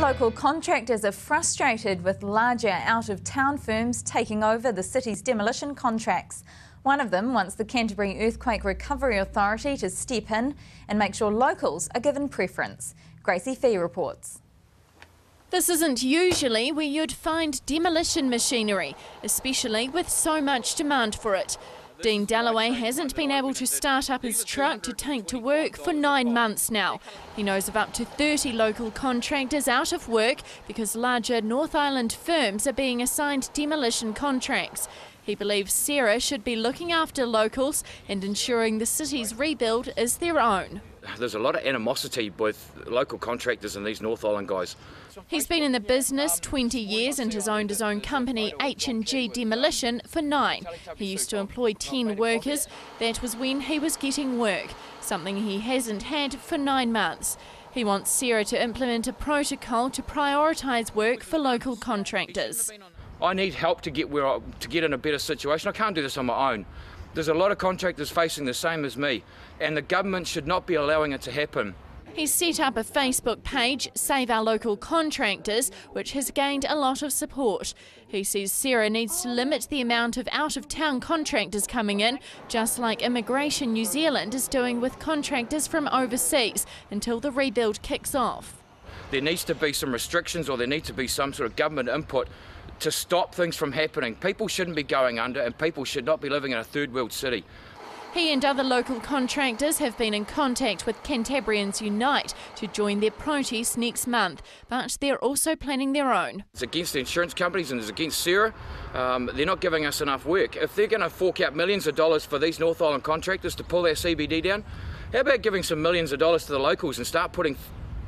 Local contractors are frustrated with larger out-of-town firms taking over the city's demolition contracts. One of them wants the Canterbury Earthquake Recovery Authority to step in and make sure locals are given preference. Gracie Fee reports. This isn't usually where you'd find demolition machinery, especially with so much demand for it. Dean Dellaway hasn't been able to start up his truck to take to work for 9 months now. He knows of up to 30 local contractors out of work because larger North Island firms are being assigned demolition contracts. He believes C.E.R.A should be looking after locals and ensuring the city's rebuild is their own. There's a lot of animosity with local contractors and these North Island guys. He's been in the business 20 years and has owned his own company, H&G Demolition, for 9. He used to employ 10 workers. That was when he was getting work, something he hasn't had for 9 months. He wants C.E.R.A to implement a protocol to prioritise work for local contractors. I need help to get in a better situation. I can't do this on my own. There's a lot of contractors facing the same as me, and the government should not be allowing it to happen. He's set up a Facebook page, Save Our Local Contractors, which has gained a lot of support. He says C.E.R.A needs to limit the amount of out-of-town contractors coming in, just like Immigration New Zealand is doing with contractors from overseas, until the rebuild kicks off. There needs to be some restrictions, or there needs to be some sort of government input to stop things from happening. People shouldn't be going under, and people should not be living in a third world city. He and other local contractors have been in contact with Cantabrians Unite to join their protest next month, but they're also planning their own. It's against the insurance companies and it's against C.E.R.A. They're not giving us enough work. If they're going to fork out millions of dollars for these North Island contractors to pull their CBD down, how about giving some millions of dollars to the locals and start putting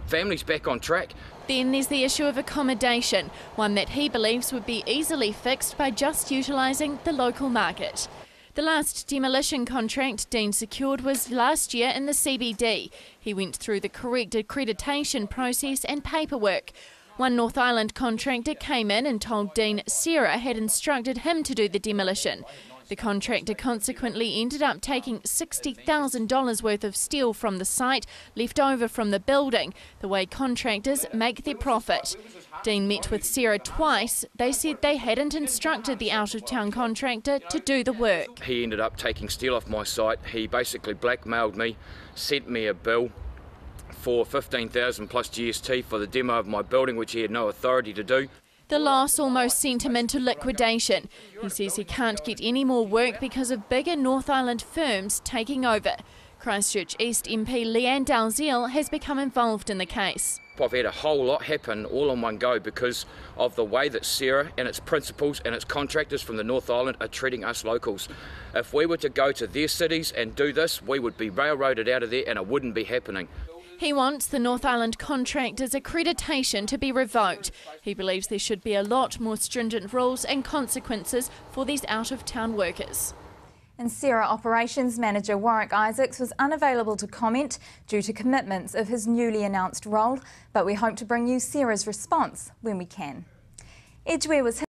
families back on track? Then there's the issue of accommodation, one that he believes would be easily fixed by just utilising the local market. The last demolition contract Dean secured was last year in the CBD. He went through the correct accreditation process and paperwork. One North Island contractor came in and told Dean C.E.R.A had instructed him to do the demolition. The contractor consequently ended up taking $60,000 worth of steel from the site, left over from the building, the way contractors make their profit. Dean met with C.E.R.A twice. They said they hadn't instructed the out-of-town contractor to do the work. He ended up taking steel off my site. He basically blackmailed me, sent me a bill for $15,000 plus GST for the demo of my building, which he had no authority to do. The loss almost sent him into liquidation. He says he can't get any more work because of bigger North Island firms taking over. Christchurch East MP Leanne Dalziel has become involved in the case. I've had a whole lot happen all in one go because of the way that C.E.R.A and its principals and its contractors from the North Island are treating us locals. If we were to go to their cities and do this, we would be railroaded out of there and it wouldn't be happening. He wants the North Island contractors' accreditation to be revoked. He believes there should be a lot more stringent rules and consequences for these out-of-town workers. And C.E.R.A Operations Manager Warwick Isaacs was unavailable to comment due to commitments of his newly announced role, but we hope to bring you C.E.R.A's response when we can. Edgware was